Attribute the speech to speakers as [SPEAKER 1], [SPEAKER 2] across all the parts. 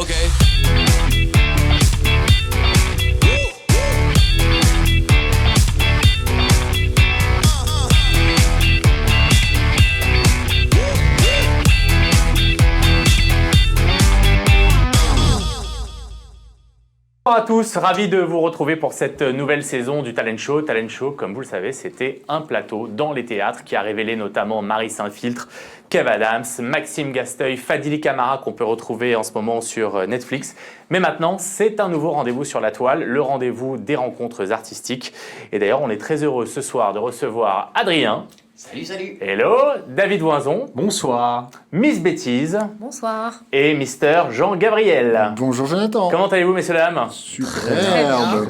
[SPEAKER 1] Ok.
[SPEAKER 2] Bonjour à tous, ravi de vous retrouver pour cette nouvelle saison du Talent Show. Talent Show, comme vous le savez, c'était un plateau dans les théâtres qui a révélé notamment Marie Saint-Filtre, Kev Adams, Maxime Gasteuil, Fadili Camara qu'on peut retrouver en ce moment sur Netflix. Mais maintenant, c'est un nouveau rendez-vous sur la toile, le rendez-vous des rencontres artistiques. Et d'ailleurs, on est très heureux ce soir de recevoir Adrien.
[SPEAKER 3] Salut.
[SPEAKER 2] Hello, David Voinzon.
[SPEAKER 4] Bonsoir.
[SPEAKER 2] Miss Bêtise.
[SPEAKER 5] Bonsoir.
[SPEAKER 2] Et Mister Jean-Gabriel.
[SPEAKER 4] Bonjour Jonathan.
[SPEAKER 2] Comment allez-vous, messieurs dames?
[SPEAKER 4] Superbe.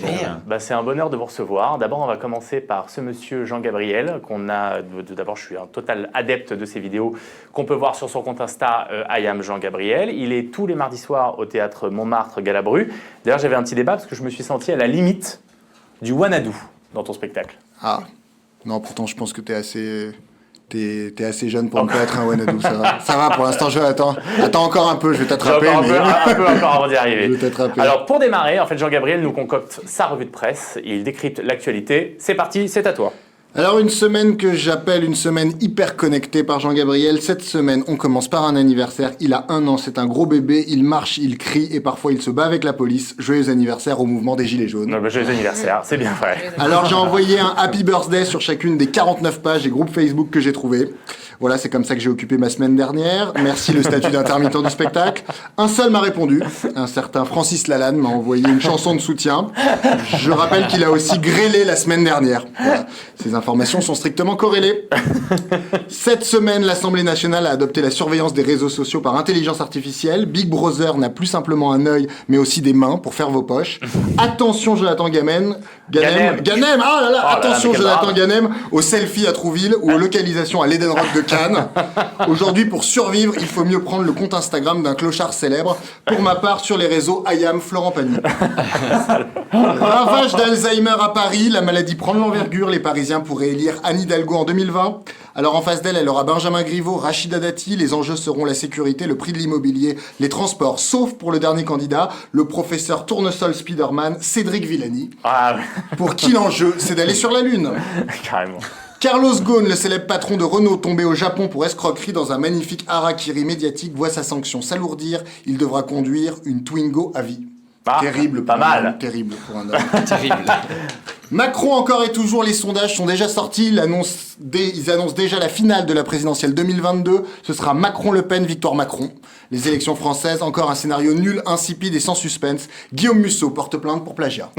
[SPEAKER 2] C'est un bonheur de vous recevoir. D'abord, on va commencer par ce monsieur Jean-Gabriel, qu'on a. D'abord, je suis un total adepte de ses vidéos qu'on peut voir sur son compte Insta, I am Jean-Gabriel. Il est tous les mardis soirs au théâtre Montmartre Galabru. D'ailleurs, j'avais un petit débat parce que je me suis senti à la limite du Wanadoo dans ton spectacle.
[SPEAKER 4] Ah, non, pourtant, je pense que t'es assez jeune pour ne pas être un Wanadoo, ça va pour l'instant, Jonathan. Attends encore un peu, je vais t'attraper.
[SPEAKER 2] Un peu encore avant d'y arriver.
[SPEAKER 4] Je vais t'attraper.
[SPEAKER 2] Alors, pour démarrer, en fait, Jean-Gabriel nous concocte sa revue de presse. Il décrypte l'actualité. C'est parti, c'est à toi.
[SPEAKER 4] Alors, une semaine que j'appelle une semaine hyper connectée par Jean-Gabriel. Cette semaine, on commence par un anniversaire. Il a 1 an, c'est un gros bébé. Il marche, il crie et parfois il se bat avec la police. Joyeux anniversaire au mouvement des Gilets jaunes.
[SPEAKER 2] Non, joyeux anniversaire, c'est bien vrai.
[SPEAKER 4] Alors, j'ai envoyé un happy birthday sur chacune des 49 pages et groupes Facebook que j'ai trouvés. Voilà, c'est comme ça que j'ai occupé ma semaine dernière. Merci le statut d'intermittent du spectacle. Un seul m'a répondu. Un certain Francis Lalanne m'a envoyé une chanson de soutien. Je rappelle qu'il a aussi grêlé la semaine dernière. Voilà. Ces informations sont strictement corrélées. Cette semaine, l'Assemblée nationale a adopté la surveillance des réseaux sociaux par intelligence artificielle. Big Brother n'a plus simplement un œil, mais aussi des mains pour faire vos poches. Attention, Jonathan Ganem. Ah là là, attention, Jonathan Ganem, aux selfies à Trouville ou aux localisations à l'Eden Rock de Cannes. Aujourd'hui, pour survivre, il faut mieux prendre le compte Instagram d'un clochard célèbre. Pour ma part, sur les réseaux, I am Florent Pagny. Ravage d'Alzheimer à Paris, la maladie prend de l'envergure. Les Parisiens pourraient élire Anne Hidalgo en 2020. Alors en face d'elle, elle aura Benjamin Griveaux, Rachida Dati. Les enjeux seront la sécurité, le prix de l'immobilier, les transports, sauf pour le dernier candidat, le professeur Tournesol Spiderman, Cédric Villani. Pour qui l'enjeu, c'est d'aller sur la Lune.
[SPEAKER 2] Carrément.
[SPEAKER 4] Carlos Ghosn, le célèbre patron de Renault, tombé au Japon pour escroquerie dans un magnifique harakiri médiatique, voit sa sanction s'alourdir. Il devra conduire une Twingo à vie. Terrible,
[SPEAKER 2] pas mal.
[SPEAKER 4] Terrible pour un homme. Terrible. Macron encore et toujours, les sondages sont déjà sortis. Ils annoncent déjà la finale de la présidentielle 2022. Ce sera Macron-Le Pen, victoire Macron. Les élections françaises, encore un scénario nul, insipide et sans suspense. Guillaume Musso porte plainte pour plagiat.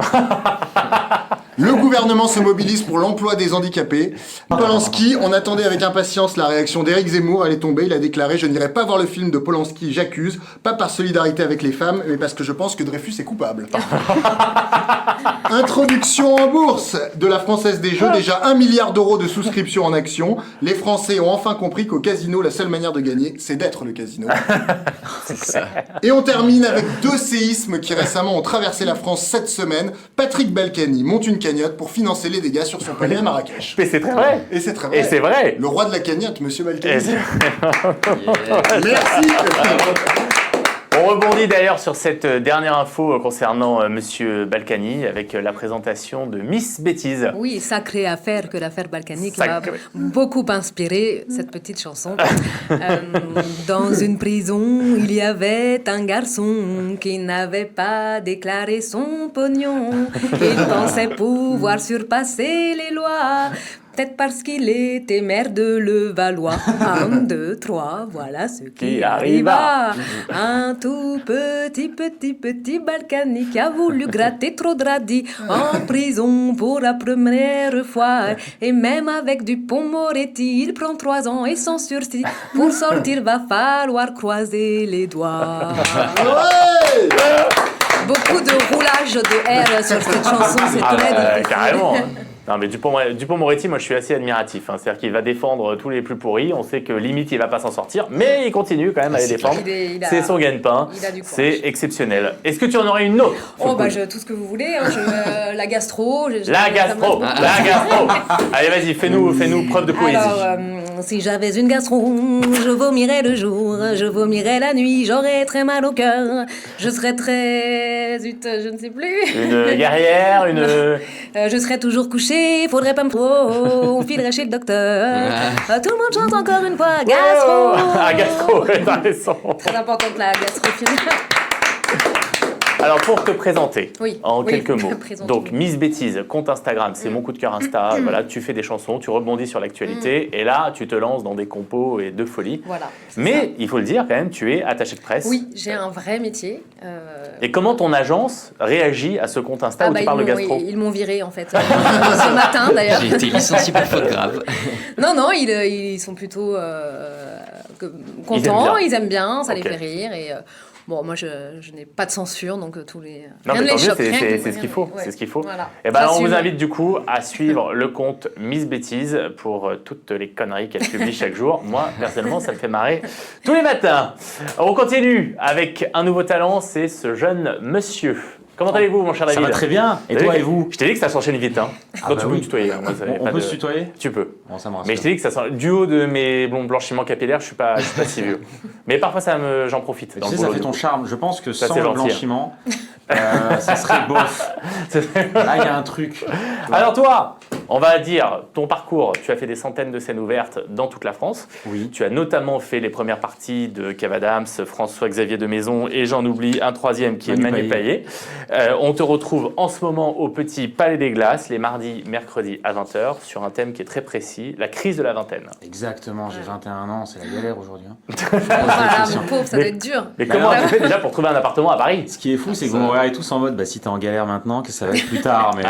[SPEAKER 4] Le gouvernement se mobilise pour l'emploi des handicapés. Polanski, on attendait avec impatience la réaction d'Éric Zemmour. Elle est tombée, il a déclaré « Je n'irai pas voir le film de Polanski, j'accuse, pas par solidarité avec les femmes, mais parce que je pense que Dreyfus est coupable. » Introduction en bourse de la Française des Jeux, déjà 1 milliard d'euros de souscription en actions. Les Français ont enfin compris qu'au casino, la seule manière de gagner, c'est d'être le casino. Et on termine avec 2 séismes qui récemment ont traversé la France cette semaine. Patrick Balkany monte une cagnotte pour financer les dégâts sur son palais à Marrakech.
[SPEAKER 2] Mais c'est très vrai.
[SPEAKER 4] Et c'est très vrai.
[SPEAKER 2] Et c'est vrai.
[SPEAKER 4] Le roi de la cagnotte, monsieur Balkany.
[SPEAKER 2] Yeah.
[SPEAKER 4] Merci.
[SPEAKER 2] On rebondit d'ailleurs sur cette dernière info concernant monsieur Balkany avec la présentation de Miss Bêtise.
[SPEAKER 5] Oui, sacrée affaire que l'affaire Balkany qui m'a beaucoup inspiré cette petite chanson. Dans une prison, il y avait un garçon qui n'avait pas déclaré son pognon. Il pensait pouvoir surpasser les lois. Peut-être parce qu'il était maire de Levallois. 1, 2, 3, voilà ce qui arriva. Un tout petit Balkany qui a voulu gratter trop de radis en prison pour la première fois. Et même avec Dupond-Moretti, il prend 3 ans et sans sursis. Pour sortir, va falloir croiser les doigts. Beaucoup de roulage de R sur cette chanson, c'est très difficile.
[SPEAKER 2] Carrément. Non, mais Dupond-Moretti, moi je suis assez admiratif. Hein. C'est-à-dire qu'il va défendre tous les plus pourris. On sait que limite il va pas s'en sortir, mais il continue quand même à les défendre. C'est son gagne-pain. C'est exceptionnel. Est-ce que tu en aurais une autre?
[SPEAKER 5] Oh, tout ce que vous voulez. Hein. La gastro.
[SPEAKER 2] La gastro. Allez, vas-y, fais-nous preuve de poésie.
[SPEAKER 5] Alors, si j'avais une gastro, je vomirais le jour, je vomirais la nuit, j'aurais très mal au cœur, je serais très... Zut, je ne sais plus.
[SPEAKER 2] Une guerrière,
[SPEAKER 5] je serais toujours couchée, faudrait pas me trop, on filerait chez le docteur. Tout le monde chante encore une fois, gastro.
[SPEAKER 2] Gastro, t'as raison.
[SPEAKER 5] Très importante la gastrophilie.
[SPEAKER 2] Alors pour te présenter, en quelques mots, donc
[SPEAKER 5] moi.
[SPEAKER 2] Miss Bêtise, compte Instagram, c'est mon coup de cœur Insta, voilà, tu fais des chansons, tu rebondis sur l'actualité, et là tu te lances dans des compos et de folie.
[SPEAKER 5] Voilà.
[SPEAKER 2] Mais il faut le dire quand même, tu es attachée de presse.
[SPEAKER 5] Oui, j'ai un vrai métier.
[SPEAKER 2] Et comment ton agence réagit à ce compte Insta où tu parles de gastro?
[SPEAKER 5] Ils m'ont viré en fait, ce matin d'ailleurs.
[SPEAKER 1] J'ai été licenciée pour faute grave.
[SPEAKER 5] Non, ils sont plutôt contents, ils aiment bien, ça les fait rire et... Bon, moi, je n'ai pas de censure, donc tous les...
[SPEAKER 2] Non, mais tant mieux, c'est ce qu'il faut.
[SPEAKER 5] Ouais.
[SPEAKER 2] C'est ce qu'il faut.
[SPEAKER 5] Voilà.
[SPEAKER 2] Et ben, on vous invite du coup à suivre le compte Miss Bêtise pour toutes les conneries qu'elle publie chaque jour. Moi, personnellement, ça me fait marrer tous les matins. On continue avec un nouveau talent, c'est ce jeune monsieur. Comment allez-vous, mon cher David?
[SPEAKER 3] Ça va très bien. Et toi et vous?
[SPEAKER 2] Je t'ai dit que ça s'enchaîne vite. Hein. Toi, tu peux me tutoyer. Hein. Moi,
[SPEAKER 3] on peut se tutoyer?
[SPEAKER 2] Tu peux.
[SPEAKER 3] Bon, ça me rassure.
[SPEAKER 2] Mais je t'ai dit que ça sent... Du haut de mes blanchiments capillaires, je suis pas si vieux. Mais parfois, j'en profite.
[SPEAKER 3] Tu sais, ça fait ton charme. Je pense que sans le
[SPEAKER 2] gentil,
[SPEAKER 3] blanchiment, ça serait bof. Là, il y a un truc.
[SPEAKER 2] Alors toi, on va dire ton parcours. Tu as fait des centaines de scènes ouvertes dans toute la France.
[SPEAKER 3] Oui.
[SPEAKER 2] Tu as notamment fait les premières parties de Kev Adams, François-Xavier de Maison et j'en oublie un troisième qui est Manu Payet. On te retrouve en ce moment au Petit Palais des Glaces, les mardis, mercredis à 20h, sur un thème qui est très précis, la crise de la vingtaine.
[SPEAKER 3] Exactement, j'ai 21 ans, c'est la galère aujourd'hui. Hein.
[SPEAKER 5] Voilà, mon pauvre, ça doit être dur.
[SPEAKER 2] Mais comment tu fais déjà pour trouver un appartement à Paris?
[SPEAKER 3] Ce qui est fou, c'est que vous me regardez tous en mode, si t'es en galère maintenant, que ça va être plus tard. Mais,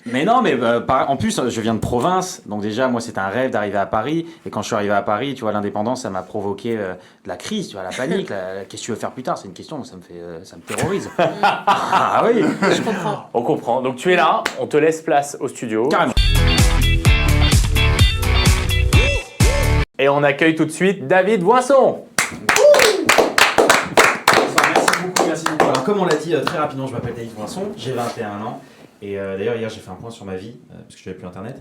[SPEAKER 3] mais non, mais en plus, je viens de province, donc déjà, moi, c'était un rêve d'arriver à Paris. Et quand je suis arrivé à Paris, tu vois, l'indépendance, ça m'a provoqué de la crise, tu vois, la panique. Qu'est-ce que tu veux faire plus tard? C'est une question, ça me terrorise. Ah oui,
[SPEAKER 5] je comprends.
[SPEAKER 2] On comprend. Donc tu es là, on te laisse place au studio.
[SPEAKER 3] Carrément.
[SPEAKER 2] Et on accueille tout de suite David Voinson.
[SPEAKER 3] Merci beaucoup. Alors, comme on l'a dit très rapidement, je m'appelle David Voinson, j'ai 21 ans. Et d'ailleurs, hier, j'ai fait un point sur ma vie, parce que je n'avais plus Internet.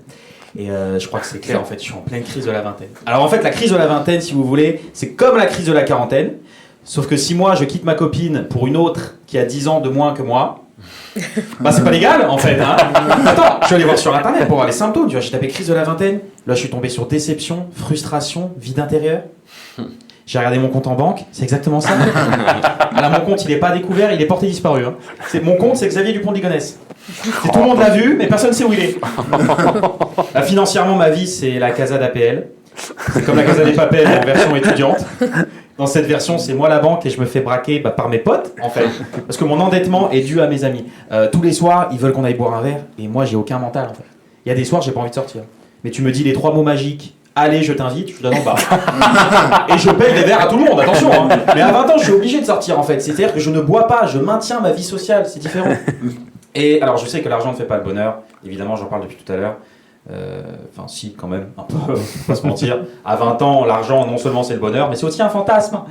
[SPEAKER 3] Et je crois que c'est clair, en fait, je suis en pleine crise de la vingtaine. Alors, en fait, la crise de la vingtaine, si vous voulez, c'est comme la crise de la quarantaine. Sauf que si moi, je quitte ma copine pour une autre qui a 10 ans de moins que moi, c'est pas légal, en fait. Hein. Attends, je suis allé voir sur Internet pour voir les symptômes. Tu vois, j'ai tapé crise de la vingtaine. Là, je suis tombé sur déception, frustration, vide intérieur. J'ai regardé mon compte en banque, c'est exactement ça. Là, mon compte, il n'est pas découvert, il est porté disparu. Hein. Mon compte, c'est Xavier Dupont de Ligonnès. Tout le monde l'a vu, mais personne ne sait où il est. Là, financièrement, ma vie, c'est la Casa d'APL. C'est comme la Casa des Papel en version étudiante. Dans cette version, c'est moi la banque et je me fais braquer par mes potes, en fait. Parce que mon endettement est dû à mes amis. Tous les soirs, ils veulent qu'on aille boire un verre et moi, j'ai aucun mental, en fait. Il y a des soirs, j'ai pas envie de sortir. Mais tu me dis les 3 mots magiques. Allez, je t'invite, je suis dans le bar. Et je paye des verres à tout le monde, attention. Hein. Mais à 20 ans, je suis obligé de sortir, en fait. C'est-à-dire que je ne bois pas, je maintiens ma vie sociale, c'est différent. Et alors, je sais que l'argent ne fait pas le bonheur. Évidemment, j'en parle depuis tout à l'heure. Enfin, si, quand même, un peu, faut pas se mentir. À 20 ans, l'argent, non seulement c'est le bonheur, mais c'est aussi un fantasme.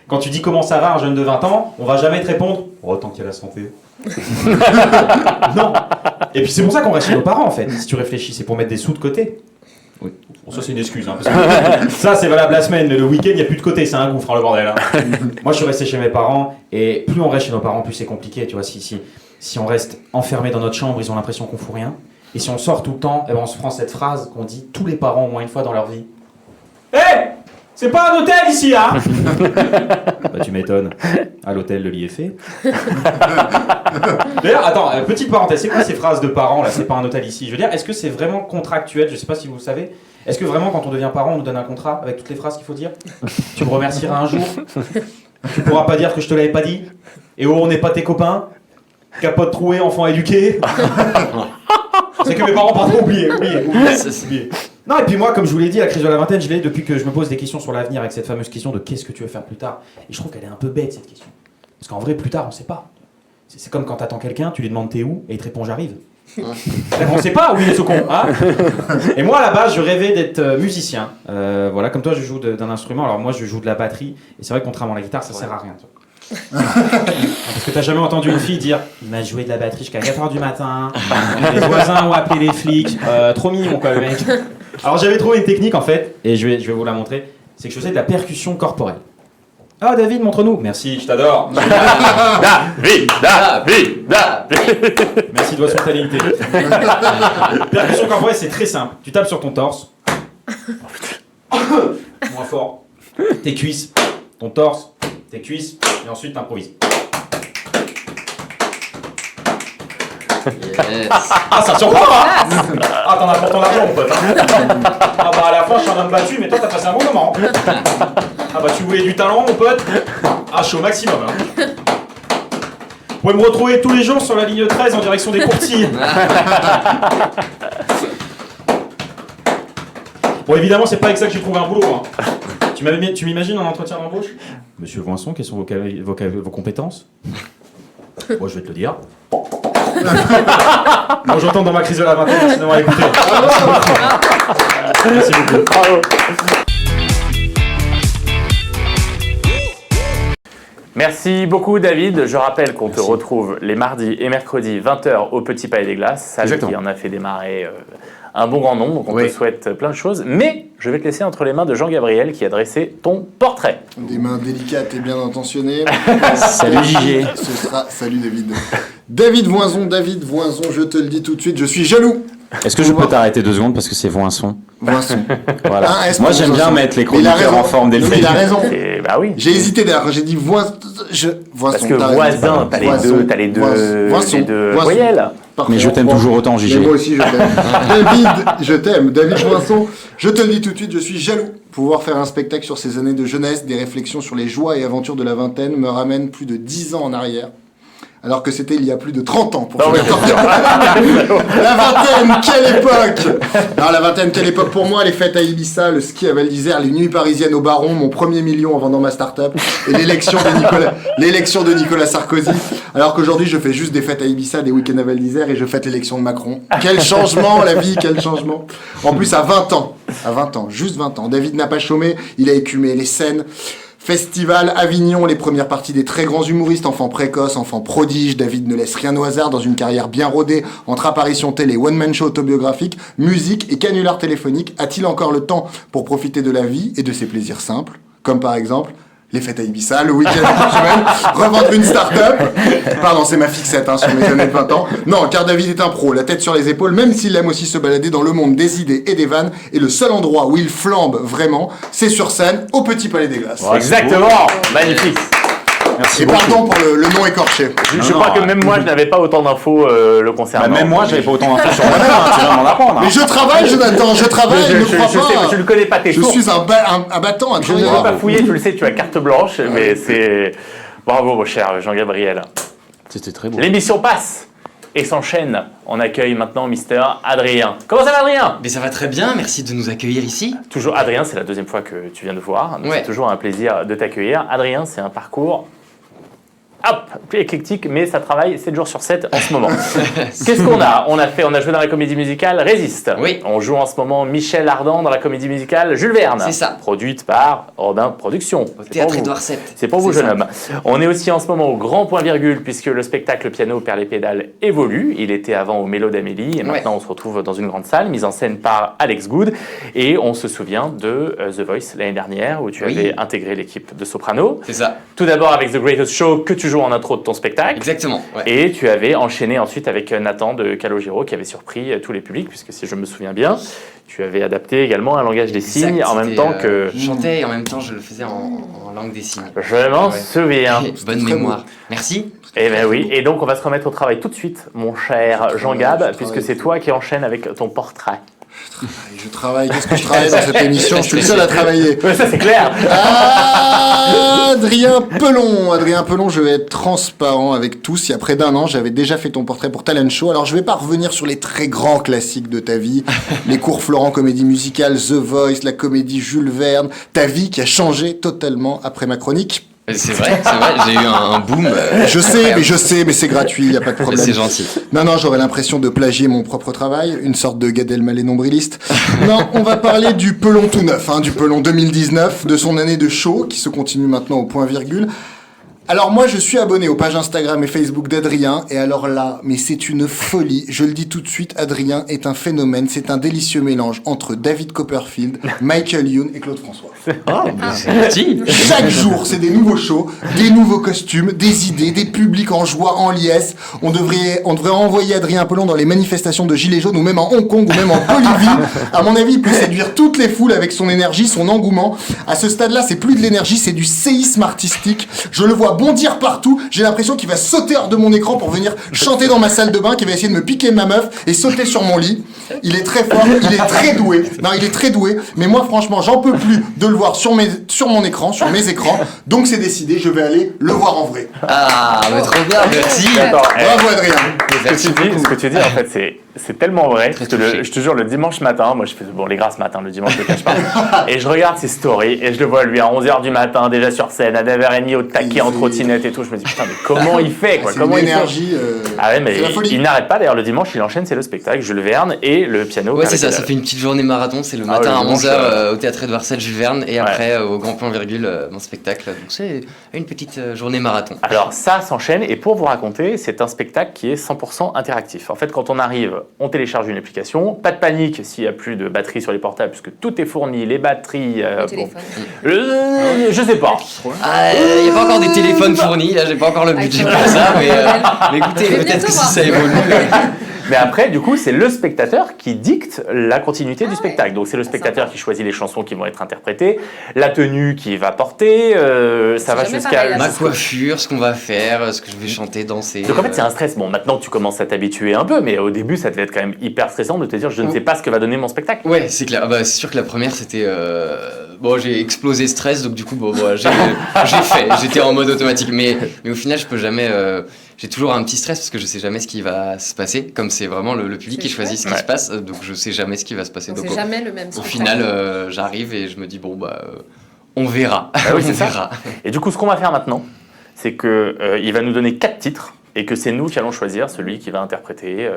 [SPEAKER 3] Quand tu dis comment ça va, un jeune de 20 ans, on va jamais te répondre « Oh, tant qu'il y a la santé. » Non. Et puis c'est pour ça qu'on reste chez nos parents, en fait. Si tu réfléchis, c'est pour mettre des sous de côté. Oui. Bon, ça c'est une excuse, hein, parce que ça c'est valable la semaine, mais le week-end il n'y a plus de côté, c'est un gouffre, hein, le bordel. Hein. Moi je suis resté chez mes parents, et plus on reste chez nos parents, plus c'est compliqué, tu vois. Si on reste enfermé dans notre chambre, ils ont l'impression qu'on fout rien. Et si on sort tout le temps, on se prend cette phrase qu'on dit tous les parents au moins une fois dans leur vie. Hé, c'est pas un hôtel ici, hein. Bah tu m'étonnes. À l'hôtel, le lit est fait. D'ailleurs, attends, petite parenthèse, c'est quoi ces phrases de parents là? C'est pas un hôtel ici. Je veux dire, est-ce que c'est vraiment contractuel? Je sais pas si vous le savez. Est-ce que vraiment, quand on devient parent, on nous donne un contrat avec toutes les phrases qu'il faut dire? Tu me remercieras un jour. Tu pourras pas dire que je te l'avais pas dit. Et oh, on n'est pas tes copains. Capote trouée, enfant éduqué. C'est que mes parents, pardon, oubliez. Non, et puis moi, comme je vous l'ai dit, la crise de la vingtaine, je l'ai depuis que je me pose des questions sur l'avenir avec cette fameuse question de qu'est-ce que tu veux faire plus tard. Et je trouve qu'elle est un peu bête, cette question. Parce qu'en vrai, plus tard, on sait pas. C'est comme quand t'attends quelqu'un, tu lui demandes t'es où, et il te répond j'arrive. On sait pas où il est ce con. Hein. Et moi, à la base, je rêvais d'être musicien. Voilà, comme toi, je joue d'un instrument. Alors moi, je joue de la batterie. Et c'est vrai que contrairement à la guitare, ça sert à rien. Parce que t'as jamais entendu une fille dire « Il m'a joué de la batterie jusqu'à 4h du matin. Les voisins ont appelé les flics. Trop mignon, quoi, le mec. » Alors j'avais trouvé une technique, en fait, et je vais vous la montrer. C'est que je faisais de la percussion corporelle. Ah, David, montre-nous. Merci, je t'adore.
[SPEAKER 2] David.
[SPEAKER 3] Merci de votre spontanéité. Percussion corporelle, c'est très simple. Tu tapes sur ton torse. Moins fort. Tes cuisses, ton torse, tes cuisses, et ensuite t'improvises.
[SPEAKER 1] Yes.
[SPEAKER 3] Ah, ça surprend, hein. Ah, t'en as pour ton argent, mon pote. Ah bah à la fin, je suis un homme battu, mais toi, t'as passé un bon moment. Ah bah tu voulais du talent, mon pote. Ah, je suis au maximum. Hein. Vous pouvez me retrouver tous les jours sur la ligne 13 en direction des Courtilles. Bon, évidemment, c'est pas avec ça que j'ai trouvé un boulot. Hein. Tu m'imagines en entretien d'embauche? Monsieur Voinson, quelles sont vos compétences? Moi, je vais te le dire. Moi, j'entends dans ma crise de la vingtaine, merci d'avoir écouté. Merci beaucoup.
[SPEAKER 2] Bravo. Merci beaucoup David. Je rappelle qu'on te retrouve les mardis et mercredis 20h au Petit Palais des Glaces, salle qui en a fait démarrer un bon grand nombre. Donc on te souhaite plein de choses. Mais je vais te laisser entre les mains de Jean-Gabriel qui a dressé ton portrait.
[SPEAKER 4] Des mains délicates et bien intentionnées.
[SPEAKER 1] Salut JG.
[SPEAKER 4] Salut David. David Voinson, je te le dis tout de suite, je suis jaloux.
[SPEAKER 1] Est-ce que je peux t'arrêter 2 secondes parce que c'est Voinson?
[SPEAKER 4] Voinson.
[SPEAKER 1] Voilà.
[SPEAKER 4] Ah,
[SPEAKER 1] Moi j'aime bien mettre les chroniqueurs en forme dès le
[SPEAKER 4] début. Il a raison.
[SPEAKER 2] Et bah oui.
[SPEAKER 4] J'ai hésité d'ailleurs quand j'ai dit Voinson.
[SPEAKER 2] Parce que voisin, t'as les deux voyelles.
[SPEAKER 4] Parfait,
[SPEAKER 1] mais je t'aime toujours autant, JG.
[SPEAKER 4] Mais moi aussi, je t'aime. David, je t'aime. David Voinson, je te le dis tout de suite, je suis jaloux. Pouvoir faire un spectacle sur ces années de jeunesse, des réflexions sur les joies et aventures de la vingtaine me ramène plus de 10 ans en arrière. Alors que c'était il y a plus de 30 ans pour faire La vingtaine, quelle époque! Non, la vingtaine, quelle époque pour moi, les fêtes à Ibiza, le ski à Val d'Isère, les nuits parisiennes au Baron, mon premier million en vendant ma start-up, et l'élection de Nicolas Sarkozy. Alors qu'aujourd'hui, je fais juste des fêtes à Ibiza, des week-ends à Val d'Isère, et je fête l'élection de Macron. Quel changement, la vie, quel changement! En plus, à 20 ans, juste 20 ans, David n'a pas chômé, il a écumé les scènes, Festival, Avignon, les premières parties des très grands humoristes, enfants précoces, enfants prodiges. David ne laisse rien au hasard dans une carrière bien rodée entre apparitions télé, one-man show autobiographique, musique et canular téléphonique. A-t-il encore le temps pour profiter de la vie et de ses plaisirs simples, comme par exemple les fêtes à Ibiza, le week-end de semaine, revendre une start-up. Pardon, c'est ma fixette sur mes années de 20 ans. Non, car David est un pro, la tête sur les épaules, même s'il aime aussi se balader dans le monde des idées et des vannes. Et le seul endroit où il flambe vraiment, c'est sur scène, au Petit Palais des Glaces.
[SPEAKER 2] Exactement, magnifique.
[SPEAKER 1] Merci
[SPEAKER 4] et pardon pour le nom écorché.
[SPEAKER 2] Je crois que même moi, je n'avais pas autant d'infos le concernant.
[SPEAKER 1] Même moi, j'avais pas autant d'infos sur moi-même, tu viens m'en apprendre.
[SPEAKER 4] Mais je travaille, Jonathan, je travaille, ne crois pas.
[SPEAKER 2] Je ne connais pas tes
[SPEAKER 4] Je
[SPEAKER 2] sources.
[SPEAKER 4] suis un battant, un
[SPEAKER 2] Je ne
[SPEAKER 4] travailleur.
[SPEAKER 2] vais pas fouiller, tu le sais, tu as carte blanche, mais c'est... Bravo, mon cher Jean-Gabriel.
[SPEAKER 1] C'était très beau.
[SPEAKER 2] L'émission passe et s'enchaîne. On accueille maintenant Mister Adrien. Comment ça va, Adrien?
[SPEAKER 6] Mais ça va très bien, merci de nous accueillir ici.
[SPEAKER 2] Toujours, Adrien, c'est la deuxième fois que tu viens de voir. Donc
[SPEAKER 6] Ouais.
[SPEAKER 2] C'est toujours un plaisir de t'accueillir. Adrien, c'est un parcours... plus éclectique, mais ça travaille 7 jours sur 7 en ce moment. Qu'est-ce qu'on a? On a joué dans la comédie musicale Résiste.
[SPEAKER 6] Oui.
[SPEAKER 2] On joue en ce moment Michel Ardan dans la comédie musicale Jules Verne.
[SPEAKER 6] C'est ça.
[SPEAKER 2] Produite par Robin Productions.
[SPEAKER 6] Au
[SPEAKER 2] C'est
[SPEAKER 6] théâtre
[SPEAKER 2] pour vous.
[SPEAKER 6] Édouard VII.
[SPEAKER 2] C'est pour vous,
[SPEAKER 6] C'est
[SPEAKER 2] jeune
[SPEAKER 6] ça.
[SPEAKER 2] homme. On est aussi en ce moment au grand point virgule, puisque le spectacle Piano perd les pédales évolue. Il était avant au Mélo d'Amélie, et maintenant on se retrouve dans une grande salle, mise en scène par Alex Good. Et on se souvient de The Voice l'année dernière, où tu avais intégré l'équipe de Soprano.
[SPEAKER 6] C'est ça,
[SPEAKER 2] Tout d'abord avec The Greatest Show, que tu joues en intro de ton spectacle.
[SPEAKER 6] exactement. Ouais.
[SPEAKER 2] Et tu avais enchaîné ensuite avec Nathan de Calogero, qui avait surpris tous les publics, puisque si je me souviens bien, tu avais adapté également un langage des
[SPEAKER 6] Exact,
[SPEAKER 2] signes en même
[SPEAKER 6] c'était,
[SPEAKER 2] temps que...
[SPEAKER 6] Je chantais et en même temps je le faisais en langue des signes.
[SPEAKER 2] Je m'en
[SPEAKER 6] Ouais.
[SPEAKER 2] souviens.
[SPEAKER 6] Bonne
[SPEAKER 4] très
[SPEAKER 6] mémoire. Merci.
[SPEAKER 2] Eh bien oui, et donc on va se remettre au travail tout de suite, mon cher Jean Gab, puisque c'est toi qui enchaînes avec ton portrait.
[SPEAKER 4] Je travaille, qu'est-ce que je travaille dans cette émission? Je suis le seul à travailler.
[SPEAKER 2] Ouais, ça c'est clair.
[SPEAKER 4] Adrien Pelon, je vais être transparent avec tous. Il y a près d'1 an, j'avais déjà fait ton portrait pour Talent Show. Alors je vais pas revenir sur les très grands classiques de ta vie. Les cours Florent, comédie musicale, The Voice, la comédie Jules Verne. Ta vie qui a changé totalement après ma chronique.
[SPEAKER 6] C'est vrai, j'ai eu un boom.
[SPEAKER 4] Je sais, mais c'est gratuit, y a pas de problème.
[SPEAKER 6] C'est gentil.
[SPEAKER 4] Non, j'aurais l'impression de plagier mon propre travail, une sorte de Gad Elmaleh nombriliste. Non, on va parler du pelon tout neuf, du pelon 2019, de son année de show, qui se continue maintenant au point virgule. Alors moi, je suis abonné aux pages Instagram et Facebook d'Adrien, et alors là, mais c'est une folie. Je le dis tout de suite, Adrien est un phénomène, c'est un délicieux mélange entre David Copperfield, Michael Youn et Claude François.
[SPEAKER 6] C'est gentil.
[SPEAKER 4] Chaque jour, c'est des nouveaux shows, des nouveaux costumes, des idées, des publics en joie, en liesse. On devrait envoyer Adrien Apollon dans les manifestations de Gilets jaunes ou même en Hong Kong ou même en Bolivie. À mon avis, il peut séduire toutes les foules avec son énergie, son engouement. À ce stade-là, c'est plus de l'énergie, c'est du séisme artistique. Je le vois bondir partout. J'ai l'impression qu'il va sauter hors de mon écran pour venir chanter dans ma salle de bain, qu'il va essayer de me piquer ma meuf et sauter sur mon lit. Il est très fort, il est très doué. Non, il est très doué. Mais moi, franchement, j'en peux plus de le voir sur mon écran, sur mes écrans. Donc c'est décidé, je vais aller le voir en vrai.
[SPEAKER 6] Ah, mais trop bien, merci.
[SPEAKER 2] Attends,
[SPEAKER 4] Bravo Adrien.
[SPEAKER 2] ce que tu dis, en fait, c'est tellement vrai.
[SPEAKER 6] Très
[SPEAKER 2] Parce que
[SPEAKER 6] touché.
[SPEAKER 2] je te jure, le dimanche matin, moi je fais les grasses matins, le dimanche je le cache pas. Et je regarde ses stories et je le vois lui à 11h du matin, déjà sur scène, à 9h30 au taquet en trottinette et tout. Je me dis putain, mais comment il fait quoi?
[SPEAKER 4] C'est
[SPEAKER 2] Comment
[SPEAKER 4] une
[SPEAKER 2] il fait?
[SPEAKER 4] énergie.
[SPEAKER 2] Ah ouais, mais
[SPEAKER 4] c'est la folie.
[SPEAKER 2] il n'arrête pas. D'ailleurs, le dimanche, il enchaîne, c'est le spectacle, Jules Verne et le piano.
[SPEAKER 6] Ouais, c'est ça,
[SPEAKER 2] avec,
[SPEAKER 6] ça fait une petite journée marathon, c'est le
[SPEAKER 2] Ah
[SPEAKER 6] matin
[SPEAKER 2] ouais,
[SPEAKER 6] à
[SPEAKER 2] le dimanche,
[SPEAKER 6] 11h au théâtre Édouard VII Jules Verne et après au Grand Point Virgule, mon spectacle. Donc c'est une petite journée marathon.
[SPEAKER 2] Alors ça s'enchaîne et pour vous raconter, c'est un spectacle qui est 100% interactif. En fait, quand on arrive, on télécharge une application, pas de panique s'il n'y a plus de batterie sur les portables puisque tout est fourni, les batteries...
[SPEAKER 5] Le téléphone.
[SPEAKER 2] je sais pas.
[SPEAKER 6] Il n'y a pas encore des téléphones fournis, là j'ai pas encore le budget pour ça, mais écoutez,
[SPEAKER 5] Je vais
[SPEAKER 6] peut-être
[SPEAKER 5] bientôt
[SPEAKER 6] que si
[SPEAKER 5] voir.
[SPEAKER 6] ça évolue.
[SPEAKER 2] Mais après, du coup, c'est le spectateur qui dicte la continuité du spectacle. Donc c'est le spectateur qui choisit les chansons qui vont être interprétées, la tenue qu'il va porter, ça va
[SPEAKER 5] jamais
[SPEAKER 2] jusqu'à...
[SPEAKER 5] pareil, là.
[SPEAKER 6] Ma coiffure, ce qu'on va faire, ce que je vais chanter, danser.
[SPEAKER 2] Donc en fait, c'est un stress. Bon, maintenant, tu commences à t'habituer un peu, mais au début, ça devait être quand même hyper stressant de te dire, je ne sais pas ce que va donner mon spectacle.
[SPEAKER 6] Ouais, c'est clair. Ah bah, c'est sûr que la première, c'était... Bon, j'ai explosé stress, donc du coup, bon, voilà, j'ai fait. J'étais en mode automatique. Mais au final, je peux jamais... J'ai toujours un petit stress parce que je sais jamais ce qui va se passer. Comme c'est vraiment le public
[SPEAKER 5] C'est
[SPEAKER 6] qui choisit ce qui
[SPEAKER 2] chouette.
[SPEAKER 6] se passe, donc je sais jamais ce qui va se passer.
[SPEAKER 5] Donc
[SPEAKER 6] Donc
[SPEAKER 5] c'est jamais le même
[SPEAKER 6] au
[SPEAKER 5] spectacle.
[SPEAKER 6] final, j'arrive et je me dis, bon, on verra.
[SPEAKER 2] Ah oui,
[SPEAKER 6] on
[SPEAKER 2] c'est ça.
[SPEAKER 6] verra.
[SPEAKER 2] Et du coup, ce qu'on va faire maintenant, c'est que il va nous donner 4 titres et que c'est nous qui allons choisir celui qui va interpréter.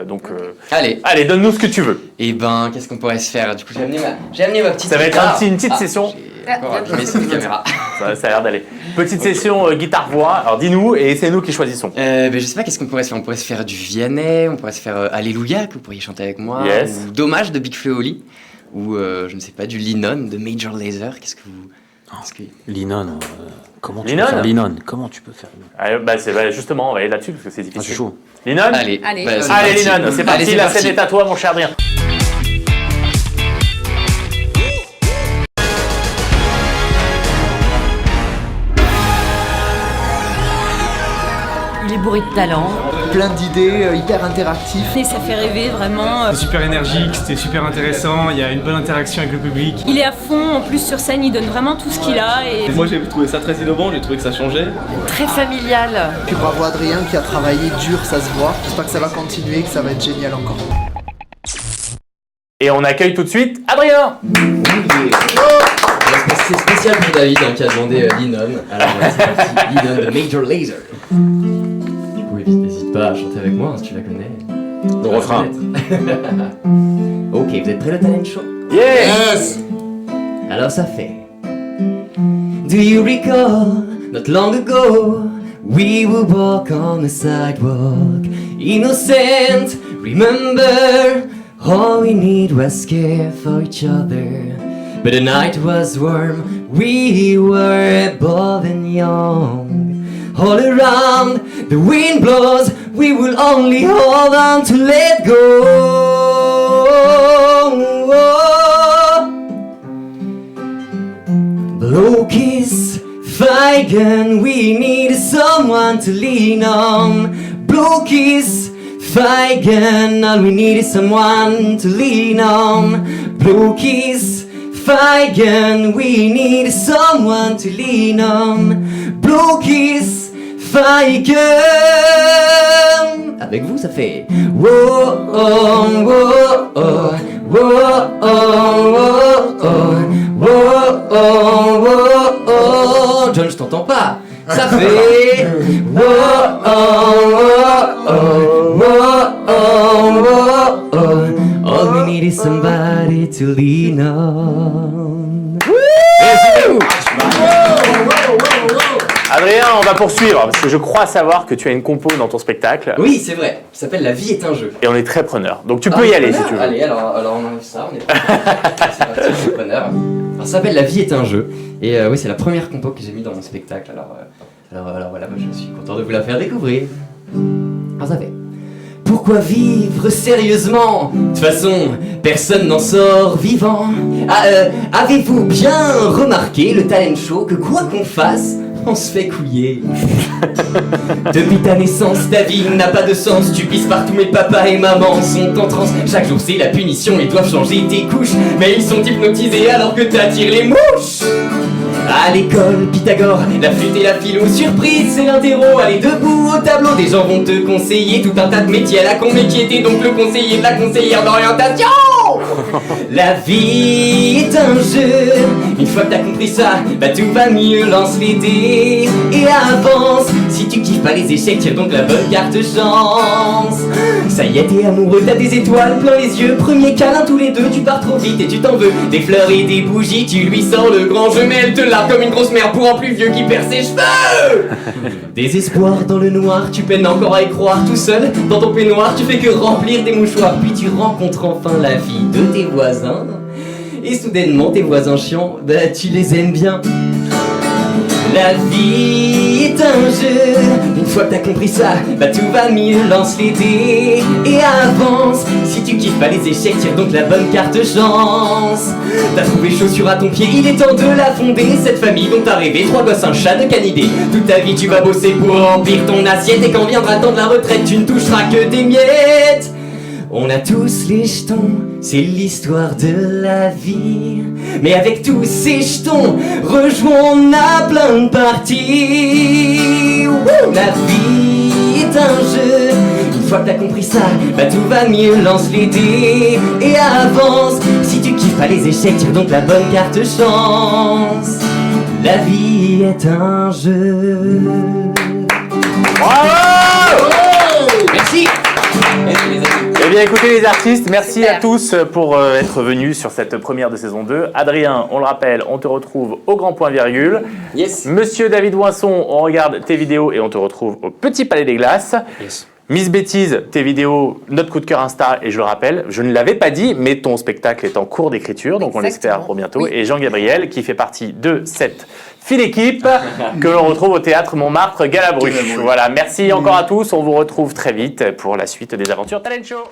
[SPEAKER 2] Allez, donne-nous ce que tu veux.
[SPEAKER 6] Et ben, qu'est-ce qu'on pourrait se faire? Du coup, j'ai amené ma petite
[SPEAKER 2] Ça va être
[SPEAKER 6] guitare.
[SPEAKER 2] une petite session.
[SPEAKER 6] J'ai encore allumé cette caméra.
[SPEAKER 2] Ça a l'air d'aller. Petite session guitare-voix. Alors dis-nous et c'est nous qui choisissons.
[SPEAKER 6] Je sais pas qu'est-ce qu'on pourrait se faire. On pourrait se faire du Vianney, on pourrait se faire Alléluia, que vous pourriez chanter avec moi.
[SPEAKER 2] Yes.
[SPEAKER 6] Ou Dommage de Big Flo et Oli. Ou je ne sais pas, du Linon de Major Lazer. Qu'est-ce que vous.
[SPEAKER 1] Linon, comment tu
[SPEAKER 2] Linon
[SPEAKER 1] peux faire Linon? Comment tu peux faire Linon?
[SPEAKER 2] Justement, on va aller là-dessus parce que c'est difficile.
[SPEAKER 1] C'est chaud.
[SPEAKER 2] Linon
[SPEAKER 6] Allez,
[SPEAKER 5] Allez.
[SPEAKER 6] c'est
[SPEAKER 2] Allez,
[SPEAKER 6] parti.
[SPEAKER 2] Linon, c'est parti.
[SPEAKER 6] Allez,
[SPEAKER 2] La scène est à toi, mon cher Adrien.
[SPEAKER 7] Il est bourré de talent.
[SPEAKER 8] Plein d'idées, hyper interactif.
[SPEAKER 7] Et ça fait rêver vraiment.
[SPEAKER 9] C'était super énergique, c'était super intéressant, il y a une bonne interaction avec le public.
[SPEAKER 7] Il est à fond, en plus sur scène, il donne vraiment tout ce qu'il a. Et
[SPEAKER 10] Moi j'ai trouvé ça très innovant, j'ai trouvé que ça changeait.
[SPEAKER 7] très familial.
[SPEAKER 8] Puis bravo Adrien qui a travaillé dur, ça se voit. J'espère que ça va continuer, que ça va être génial encore.
[SPEAKER 2] Et on accueille tout de suite Adrien.
[SPEAKER 6] C'est spécial pour David qui a demandé Linon. Alors c'est parti, Linon de Major Lazer. Du coup, n'hésite pas à chanter avec moi si tu la connais.
[SPEAKER 1] Le refrain.
[SPEAKER 6] Ok, vous êtes prêts le talent show?
[SPEAKER 2] Yeah.
[SPEAKER 4] Yes.
[SPEAKER 6] Alors ça fait. Do you recall, not long ago, we would walk on the sidewalk, innocent, remember, all we need was care for each other. But the night was warm, we were bold and young. All around, the wind blows, we will only hold on to let go. Blow kiss, Feigen, we need someone to lean on. Blow kiss, Feigen, all we need is someone to lean on. Blow kiss, Feigen, we need someone to lean on. Blow kiss, Feigen. Avec vous, ça fait. Whoa, oh, whoa, oh, whoa, oh, whoa, oh, whoa, oh, whoa, oh. John, je t'entends pas. ça fait. Oh, oh, oh, oh, oh, oh, oh. All we need is somebody to lean on.
[SPEAKER 2] Adrien, on va poursuivre parce que je crois savoir que tu as une compo dans ton spectacle.
[SPEAKER 6] Oui, c'est vrai. Ça s'appelle La vie est un jeu.
[SPEAKER 2] Et on est très preneur. Donc tu peux y aller si tu veux.
[SPEAKER 6] Allez, alors on enlève ça. On est c'est parti, on est preneur. Alors, ça s'appelle La vie est un jeu. Et oui, c'est la première compo que j'ai mis dans mon spectacle. Alors voilà, moi, je suis content de vous la faire découvrir. Alors ça fait. Pourquoi vivre sérieusement? De toute façon, personne n'en sort vivant. Avez-vous bien remarqué le talent show que quoi qu'on fasse, on se fait couiller? Depuis ta naissance, ta vie n'a pas de sens. Tu pisses partout, mais papa et maman sont en transe. Chaque jour c'est la punition, ils doivent changer tes couches. Mais ils sont hypnotisés alors que t'attires les mouches. À l'école, Pythagore, la flûte et la philo, surprise, c'est l'interro. Allez debout au tableau, des gens vont te conseiller tout un tas de métiers à la con, mais qui était donc le conseiller de la conseillère d'orientation. La vie est un jeu, une fois que t'as compris ça, bah tout va mieux, lance les dés et avance. Si tu kiffes pas les échecs, tire donc la bonne carte chance. Ça y est, t'es amoureux, t'as des étoiles plein les yeux. Premier câlin tous les deux, tu pars trop vite et tu t'en veux. Des fleurs et des bougies, tu lui sors le grand jeu, mais elle te largue comme une grosse mère pour un plus vieux qui perd ses cheveux. Désespoir dans le noir, tu peines encore à y croire. Tout seul, dans ton peignoir, tu fais que remplir des mouchoirs. Puis tu rencontres enfin la fille de tes voisins. Et soudainement, tes voisins chiants, bah tu les aimes bien. La vie est un jeu, une fois que t'as compris ça, bah tout va mieux, lance les dés et avance. Si tu kiffes pas les échecs, tire donc la bonne carte chance. T'as trouvé chaussure à ton pied, il est temps de la fonder. Cette famille dont t'as rêvé, 3 gosses, un chat de canidés. Toute ta vie tu vas bosser pour remplir ton assiette. Et quand viendra le temps de la retraite, tu ne toucheras que des miettes. On a tous les jetons, c'est l'histoire de la vie. Mais avec tous ces jetons, rejoins, on a plein de parties. La vie est un jeu, une fois que t'as compris ça, bah tout va mieux, lance les dés et avance. Si tu kiffes pas les échecs, tire donc la bonne carte chance. La vie est un jeu.
[SPEAKER 2] Bravo!
[SPEAKER 6] Merci.
[SPEAKER 2] Eh bien écoutez les artistes, merci à tous pour être venus sur cette première de saison 2. Adrien, on le rappelle, on te retrouve au Grand Point Virgule.
[SPEAKER 6] Yes.
[SPEAKER 2] Monsieur David Boisson, on regarde tes vidéos et on te retrouve au Petit Palais des Glaces.
[SPEAKER 1] Yes.
[SPEAKER 2] Miss Bêtise, tes vidéos, notre coup de cœur Insta, et je le rappelle, je ne l'avais pas dit, mais ton spectacle est en cours d'écriture, donc on l'espère pour bientôt. Oui. Et Jean-Gabriel, qui fait partie de cette fine équipe que l'on retrouve au théâtre Montmartre Galabru. Voilà, merci encore à tous, on vous retrouve très vite pour la suite des aventures Talent Show.